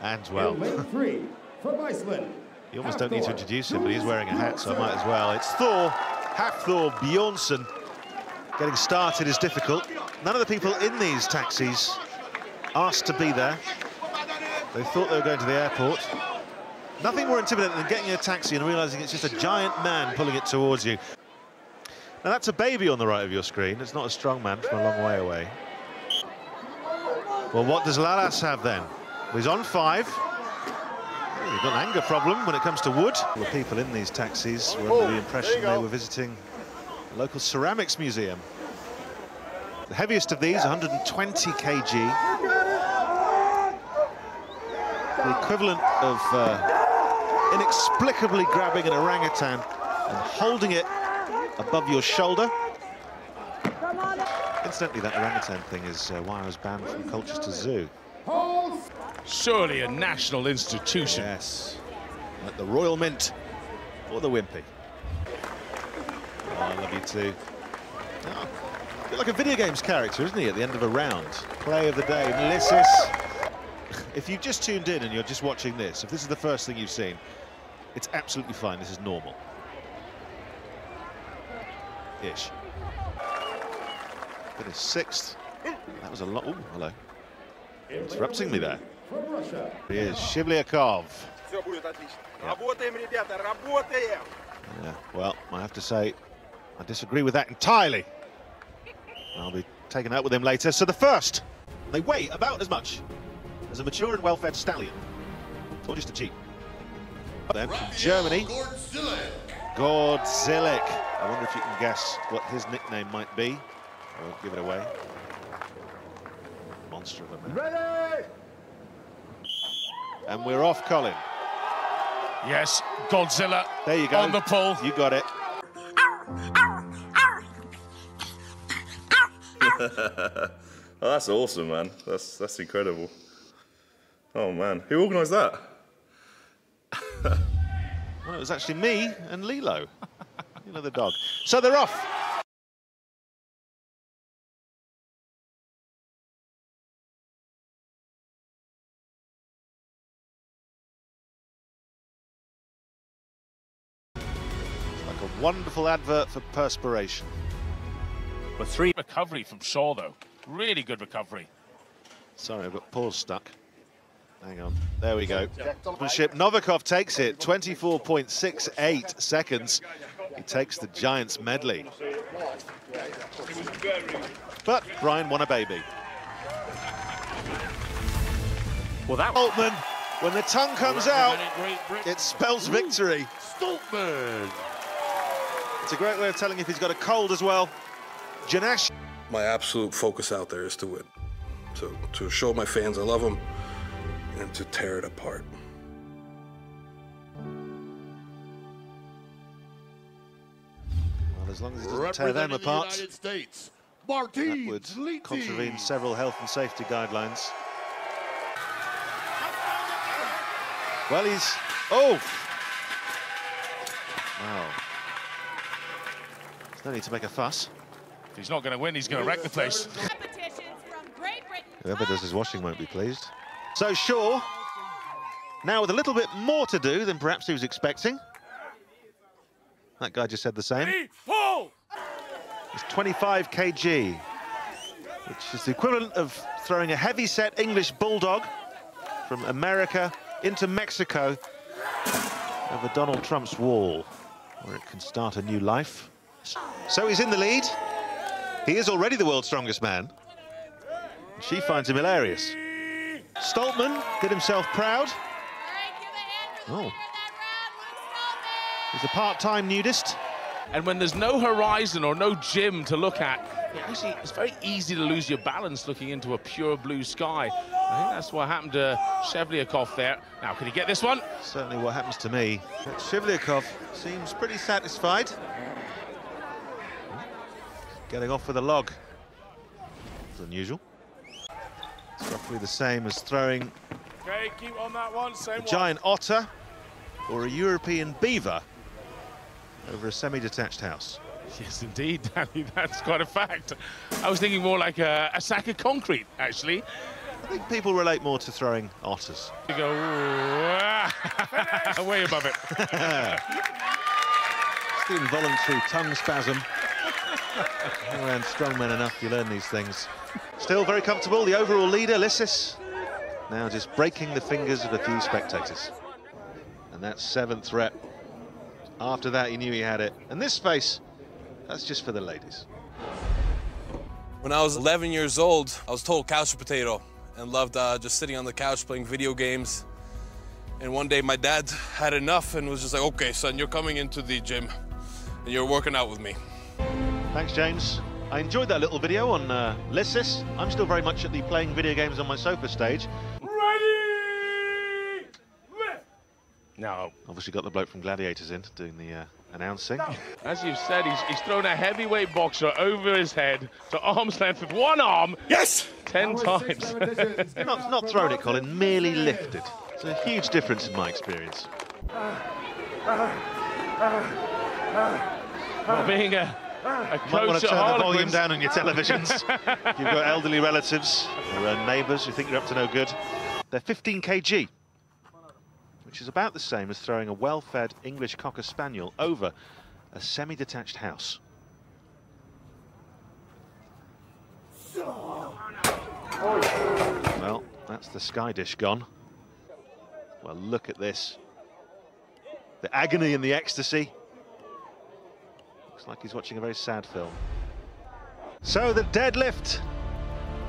And well, you almost don't need to introduce him, but he's wearing a hat, so I might as well. It's Thor, Hafthor Bjornsson. Getting started is difficult. None of the people in these taxis asked to be there. They thought they were going to the airport. Nothing more intimidating than getting in a taxi and realising it's just a giant man pulling it towards you. Now that's a baby on the right of your screen. It's not a strong man from a long way away. Well, what does Wallace have then? Well, he's on 5. Well, you've got an anger problem when it comes to wood. The people in these taxis were under the impression they were visiting a local ceramics museum. The heaviest of these, 120 kg. The equivalent of inexplicably grabbing an orangutan and holding it above your shoulder. Incidentally, that orangutan thing is why I was banned from Colchester Zoo. Surely a national institution. Yes, like the Royal Mint or the Wimpy. Oh, I love you too. Oh, a bit like a video games character, isn't he, at the end of a round? Play of the day, Ulysses. If you've just tuned in and you're just watching this, if this is the first thing you've seen, it's absolutely fine. This is normal. Ish. Finished 6th. That was a lot. Oh, hello. Interrupting me there. He is Shivlyakov. Yeah, well, I have to say, I disagree with that entirely. I'll be taking out with him later. So the first, they weigh about as much as a mature and well-fed stallion, or just a cheap. Then from Germany, Gordzillik. I wonder if you can guess what his nickname might be. I won't give it away. Monster of a man. Ready! And we're off, Colin. Yes, Godzilla. There you go. On the pull. You got it. Oh, that's awesome, man. That's incredible. Oh man, who organised that? Well, it was actually me and Lilo. You know, the dog. So they're off. Like a wonderful advert for perspiration. But 3 recovery from Shaw, though. Really good recovery. Sorry, I've got pause stuck. Hang on. There we go. Novikov takes it. 24.68 seconds. He takes the Giants medley. But Brian won a baby. Well, that Stoltman, when the tongue comes out, it spells victory. Stoltman. It's a great way of telling if he's got a cold as well. Janash. My absolute focus out there is to win. To show my fans I love them and to tear it apart. Well, as long as he doesn't tear them apart, that would contravene several health and safety guidelines. Well, he's... Oh! Wow. There's no need to make a fuss. If he's not going to win, he's going to wreck the place. Whoever does his washing won't be pleased. So Shaw, now with a little bit more to do than perhaps he was expecting. That guy just said the same. It's 25 kg, which is the equivalent of throwing a heavy-set English bulldog from America into Mexico over Donald Trump's wall, where it can start a new life. So he's in the lead. He is already the world's strongest man. She finds him hilarious. Stoltman did himself proud. Oh. He's a part-time nudist. And when there's no horizon or no gym to look at, actually, it's very easy to lose your balance looking into a pure blue sky. I think that's what happened to Shivlyakov there. Now, can he get this one? Certainly what happens to me. But Shivlyakov seems pretty satisfied. Getting off with a log. It's unusual. It's roughly the same as throwing Okay, keep on that one. Same a giant otter or a European beaver over a semi-detached house. Yes, indeed, Danny, that's quite a fact. I was thinking more like a sack of concrete, actually. I think people relate more to throwing otters. You go, way above it. It's the involuntary tongue spasm. Around strong men enough, you learn these things. Still very comfortable, the overall leader, Lysis. Now just breaking the fingers of a few spectators. And that's 7th rep. After that, he knew he had it. And this space, that's just for the ladies. When I was 11 years old, I was total couch potato and loved just sitting on the couch playing video games. And one day my dad had enough and was just like, okay, son, you're coming into the gym and you're working out with me. Thanks, James. I enjoyed that little video on Lysis. I'm still very much at the playing video games on my sofa stage. Ready! Lift! No. Obviously got the bloke from Gladiators in doing the announcing. As you've said, he's thrown a heavyweight boxer over his head to arm's length with one arm. Yes! 10 times. not thrown it, Colin, merely lifted. It's a huge difference in my experience. Well, being a You might want to turn the volume down on your televisions. You've got elderly relatives or neighbours who think you're up to no good. They're 15 kg, which is about the same as throwing a well-fed English Cocker Spaniel over a semi-detached house. Well, that's the sky dish gone. Well, look at this. The agony and the ecstasy. Looks like he's watching a very sad film. So the deadlift.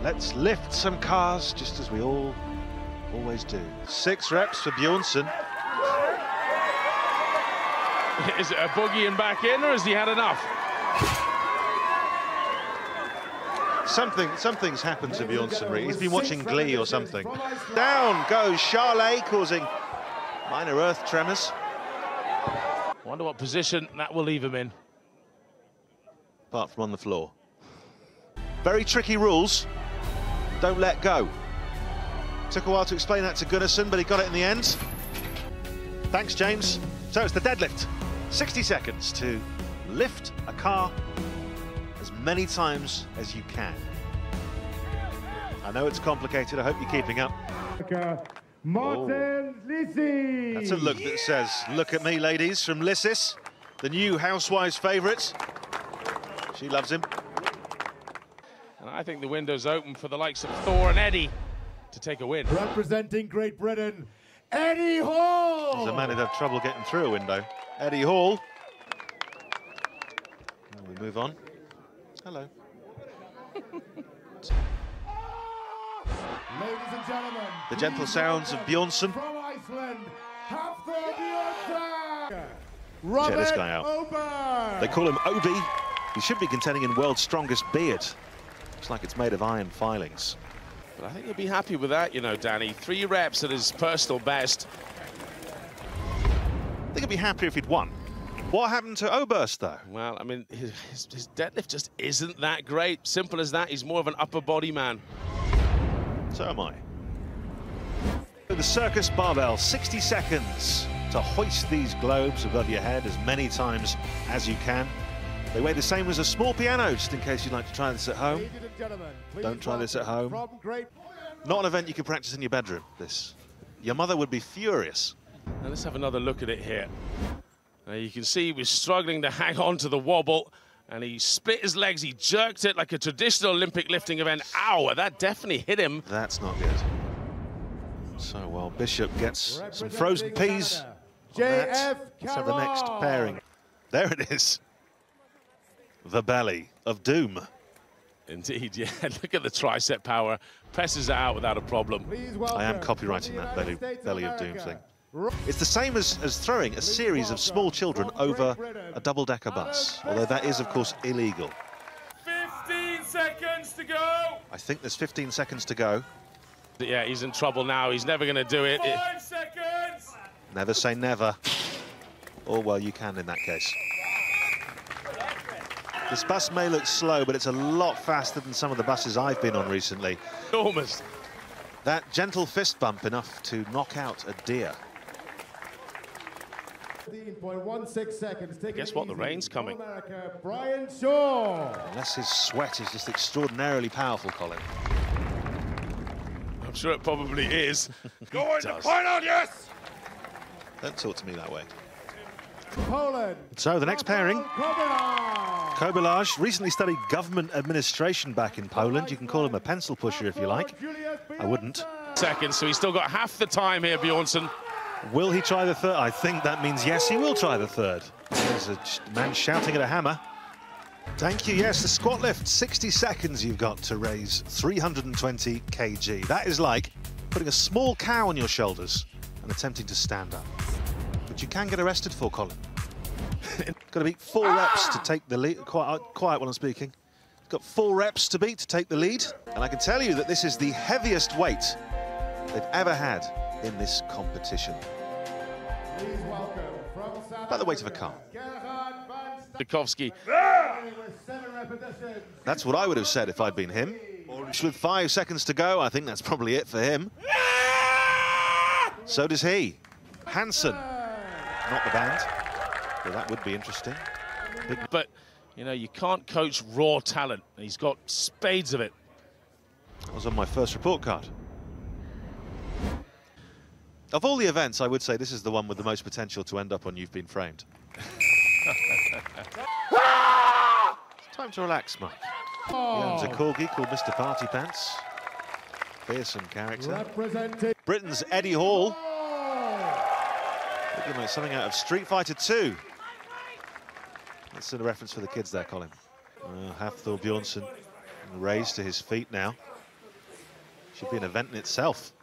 Let's lift some cars, just as we always do. 6 reps for Bjornsson. Is it a boogie and back in, or has he had enough? Something's happened to Bjornsson. Really. He's been watching Glee or something. Down goes Charlet, causing minor earth tremors. Wonder what position that will leave him in. Apart from on the floor. Very tricky rules. Don't let go. Took a while to explain that to Gunnarsson, but he got it in the end. Thanks, James. So it's the deadlift. 60 seconds to lift a car as many times as you can. I know it's complicated. I hope you're keeping up. Martin Lysis. That's a look that says, look at me, ladies, from Lysis, the new housewife's favourite. She loves him. And I think the window's open for the likes of Thor and Eddie to take a win. Representing Great Britain, Eddie Hall. He's a man who'd have trouble getting through a window. Eddie Hall. And we move on. Hello. Ladies and gentlemen, The gentle sounds of Bjornsson. from Iceland, Hafthor Bjornsson. Check this guy out. Ober. They call him Obi. He should be contending in World's Strongest Beard. Looks like it's made of iron filings. But I think he'll be happy with that, you know, Danny. 3 reps at his personal best. I think he'd be happier if he'd won. What happened to Oberst, though? Well, I mean, his deadlift just isn't that great. Simple as that. He's more of an upper body man. So am I. The circus barbell, 60 seconds to hoist these globes above your head as many times as you can. They weigh the same as a small piano, just in case you'd like to try this at home. Ladies and gentlemen, please Don't try this at home. from Great. Not an event you can practice in your bedroom, this. Your mother would be furious. Now let's have another look at it here. Now you can see he was struggling to hang on to the wobble, and he split his legs, he jerked it like a traditional Olympic lifting event. Ow, that definitely hit him. That's not good. So, well, Bishop gets some frozen peas. on that. Let's have the next pairing. There it is. The belly of doom. Indeed, yeah. Look at the tricep power. Presses it out without a problem. I am copywriting that belly of doom thing. It's the same as throwing a series of small children over a double-decker bus, although that is, of course, illegal. 15 seconds to go. I think there's 15 seconds to go. Yeah, he's in trouble now. He's never going to do it. 5 seconds. Never say never. Or, well, you can in that case. This bus may look slow, but it's a lot faster than some of the buses I've been on recently. Enormous. That gentle fist bump enough to knock out a deer. 15.16 seconds. Guess what? The rain's coming. America, Brian Shaw. Unless his sweat is just extraordinarily powerful, Colin. I'm sure it probably is. Going to final, yes! Don't talk to me that way. Poland. So the next pairing, Kobylarz. Kobylarz recently studied government administration back in Poland. You can call him a pencil pusher if you like. I wouldn't. Seconds, so he's still got half the time here, Bjornsson. Will he try the third? I think that means yes, he will try the third. There's a man shouting at a hammer. Thank you, yes, the squat lift, 60 seconds you've got to raise 320 kg. That is like putting a small cow on your shoulders and attempting to stand up. But you can get arrested for, Colin. Got to beat 4 reps to take the lead. Quiet while I'm speaking. Got 4 reps to beat to take the lead. And I can tell you that this is the heaviest weight they've ever had in this competition. Please welcome from South About the weight of a car. Bukowski. with 7 repetitions. That's what I would have said if I'd been him. With 5 seconds to go, I think that's probably it for him. So does he. Hansen, not the band. Well, that would be interesting. But, you know, you can't coach raw talent. He's got spades of it. That was on my first report card. Of all the events, I would say this is the one with the most potential to end up on You've Been Framed. It's time to relax, Mike. He owns a corgi called Mr. Party Pants. Fearsome character. Representing Britain's Eddie Hall. Looking like something out of Street Fighter 2. That's a reference for the kids there, Colin. Hafthor Bjornsson raised to his feet now. Should be an event in itself.